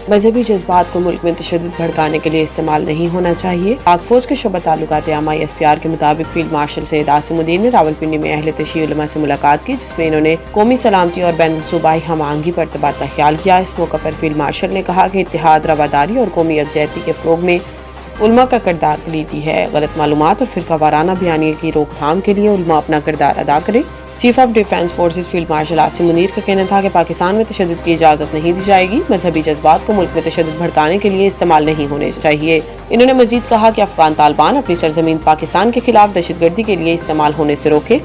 مذہبی جذبات کو ملک میں تشدد بھڑکانے کے لیے استعمال نہیں ہونا چاہیے۔ پاک فوج کے شعبہ تعلقات عامہ SPR کے مطابق فیلڈ مارشل سید عاصم الدین نے راولپنڈی میں اہل تشیع علماء سے ملاقات کی، جس میں انہوں نے قومی سلامتی اور بین صوبائی ہم آہنگی پر ارتباط کا خیال کیا۔ اس موقع پر فیلڈ مارشل نے کہا کہ اتحاد، رواداری اور قومی یکجہتی کے فروغ میں علماء کا کردار کلیدی ہے۔ غلط معلومات اور فرقہ وارانہ بیانیے کی روک تھام کے لیے علماء اپنا کردار ادا کریں۔ Chief of defence forces field marshal Asim Munir کا کہنا تھا کہ پاکستان میں تشدد کی اجازت نہیں دی جائے گی، مذہبی جذبات کو ملک میں تشدد بھڑکانے کے لیے استعمال نہیں ہونے چاہیے۔ انہوں نے مزید کہا کہ افغان طالبان اپنی سرزمین پاکستان کے خلاف دہشت گردی کے لیے استعمال ہونے سے روکے۔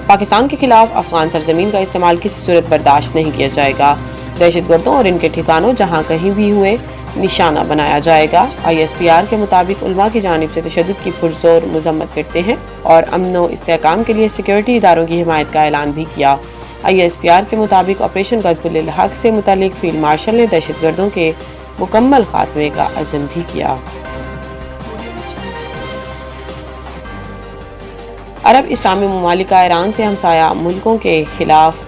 پاکستان کے خلاف افغان سرزمین کا استعمال کسی صورت برداشت نہیں کیا جائے گا۔ دہشت گردوں اور ان کے ٹھکانوں جہاں کہیں بھی ہوئے نشانہ بنایا جائے گا۔ ISPR کے مطابق علماء کی جانب سے تشدد کی پرزور مذمت کرتے ہیں اور امن و استحکام کے لیے سیکیورٹی اداروں کی حمایت کا اعلان بھی کیا۔ ISPR کے مطابق آپریشن غضب الحق سے متعلق فیلڈ مارشل نے دہشت گردوں کے مکمل خاتمے کا عزم بھی کیا۔ عرب اسلامی ممالک کا ایران سے ہمسایہ ملکوں کے خلاف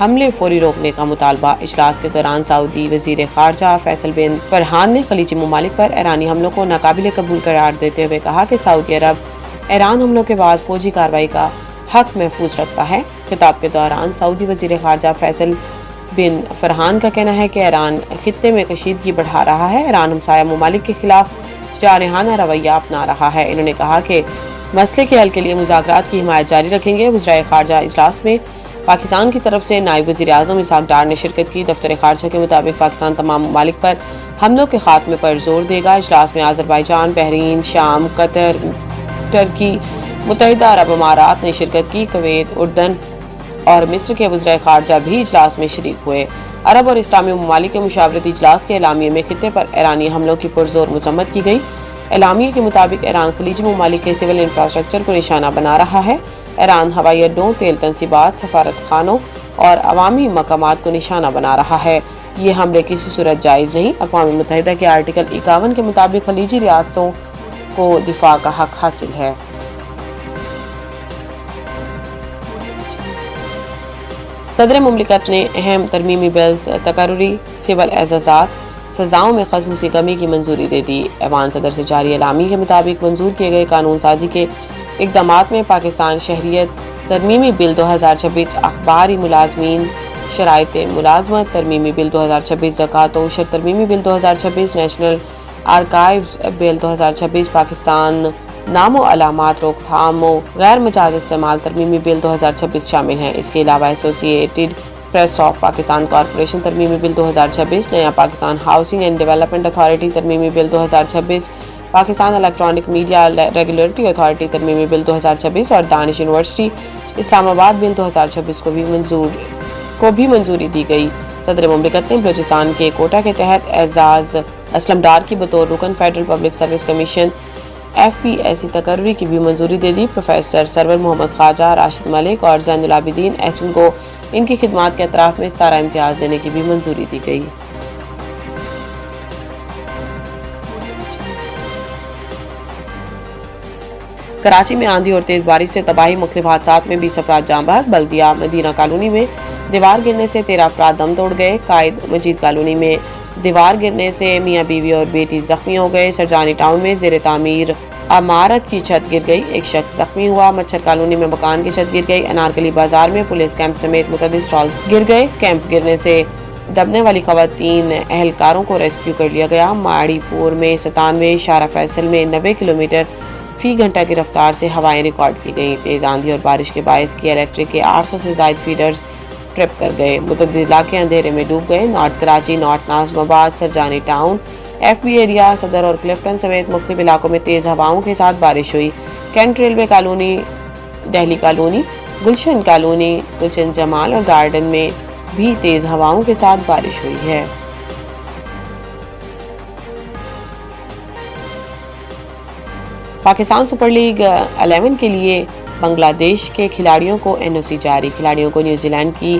حملے فوری روکنے کا مطالبہ۔ اجلاس کے دوران سعودی وزیر خارجہ فیصل بن فرحان نے خلیجی ممالک پر ایرانی حملوں کو ناقابل قبول قرار دیتے ہوئے کہا کہ سعودی عرب ایران حملوں کے بعد فوجی کارروائی کا حق محفوظ رکھتا ہے۔ خطاب کے دوران سعودی وزیر خارجہ فیصل بن فرحان کا کہنا ہے کہ ایران خطے میں کشیدگی بڑھا رہا ہے۔ ایران ہمسایہ ممالک کے خلاف جارحانہ رویہ اپنا رہا ہے۔ انہوں نے کہا کہ مسئلے کے حل کے لیے مذاکرات کی حمایت جاری رکھیں گے۔ وزرائے خارجہ اجلاس میں پاکستان کی طرف سے نائب وزیر اعظم اسحاق ڈار نے شرکت کی۔ دفتر خارجہ کے مطابق پاکستان تمام ممالک پر حملوں کے خاتمے پر زور دے گا۔ اجلاس میں آذربائیجان، بحرین، شام، قطر، ترکی، متحدہ عرب امارات نے شرکت کی۔ کویت، اردن اور مصر کے وزرائے خارجہ بھی اجلاس میں شریک ہوئے۔ عرب اور اسلامی ممالک کے مشاورتی اجلاس کے اعلامیے میں خطے پر ایرانی حملوں کی پرزور مذمت کی گئی۔ اعلامیے کے مطابق ایران خلیجی ممالک کے سول انفراسٹرکچر کو نشانہ بنا رہا ہے۔ ایران ہوائی اڈوں، تیل تنصیبات، سفارت خانوں اور عوامی مقامات کو نشانہ بنا رہا ہے۔ یہ حملے کسی صورت جائز نہیں۔ اقوام متحدہ کے آرٹیکل 51 کے مطابق خلیجی ریاستوں کو دفاع کا حق حاصل ہے۔ صدر مملکت نے اہم ترمیمی بلز، تقرری سول اعزازات، سزاؤں میں خصوصی کمی کی منظوری دے دی۔ ایوان صدر سے جاری اعلامیے کے مطابق منظور کیے گئے قانون سازی کے اقدامات میں پاکستان شہریت ترمیمی بل 2026، اخباری ملازمین شرائط ملازمت ترمیمی بل 2026، زکوٰۃ و عشر ترمیمی بل 2026، نیشنل آرکائیوز بل 2026، پاکستان نام و علامات روک تھام و غیر مجاز استعمال ترمیمی بل 2026 شامل ہیں۔ اس کے علاوہ associated press of Pakistan corporation ترمیمی بل 2026، نیا Pakistan housing and development authority ترمیمی bill 2026، Pakistan electronic media regulatory authority ترمیمی بل 2026 اور دانش یونیورسٹی اسلام آباد بل 2026 کو بھی منظوری دی گئی۔ صدر مملکت نے بلوچستان کے کوٹا کے تحت اعزاز اسلم ڈار کی بطور رکن federal public service commission FPSC تقرری کی بھی منظوری دے دی۔ پروفیسر سرور محمد خواجہ، راشد ملک اور زین العابدین احسن کو ان کی خدمات کے اطراف میں ستارہ امتیاز دینے کی بھی منظوری دی گئی۔ کراچی میں آندھی اور تیز بارش سے تباہی، مختلف حادثات میں 20 افراد جاں بحق۔ بلدیہ مدینہ کالونی میں دیوار گرنے سے 13 افراد دم توڑ گئے۔ قائد مجید کالونی میں دیوار گرنے سے میاں بیوی اور بیٹی زخمی ہو گئے۔ سرجانی ٹاؤن میں زیر تعمیر عمارت کی چھت گر گئی، ایک شخص زخمی ہوا۔ مچھر کالونی میں مکان کی چھت گر گئی۔ انارکلی بازار میں پولیس کیمپ سمیت متعدد سٹالز گر گئے۔ کیمپ گرنے سے دبنے والی خواتین اہلکاروں کو ریسکیو کر لیا گیا۔ ماڑی پور میں 97، شارع فیصل میں 90 کلومیٹر فی گھنٹہ کی رفتار سے ہوائیں ریکارڈ کی گئیں۔ تیز آندھی اور بارش کے باعث کی الیکٹرک کے 800 سے زائد فیڈرز ٹرپ کر گئے۔ متعدد علاقے اندھیرے میں ڈوب گئے۔ نارتھ کراچی، نارتھ ناظم آباد، سرجانی ٹاؤن، FB ایریا، صدر اور کلفٹن سمیت مختلف علاقوں میں تیز ہواؤں کے ساتھ بارش ہوئی۔ Cantt railway colony, Delhi colony, Gulshan colony, Gulshan Jamal اور گارڈن میں بھی تیز ہواؤں کے ساتھ بارش ہوئی ہے۔ پاکستان سپر لیگ 11 کے لیے بنگلہ دیش کے کھلاڑیوں کو NOC جاری۔ کھلاڑیوں کو نیوزی لینڈ کی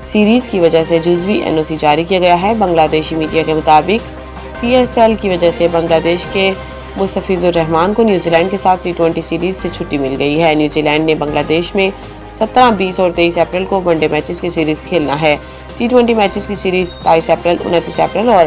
سیریز کی وجہ سے جزوی NOC جاری کیا گیا ہے۔ بنگلہ دیشی میڈیا کے مطابق PSL کی وجہ سے بنگلہ دیش کے مستفیض الرحمان کو نیوزی لینڈ کے ساتھ T20 سیریز سے چھٹی مل گئی ہے۔ نیوزی لینڈ نے بنگلہ دیش میں 17، 20 اور 23 اپریل کو ون ڈے میچز کی سیریز کھیلنا ہے۔ T20 میچز کی سیریز 27 اپریل، 29 اپریل اور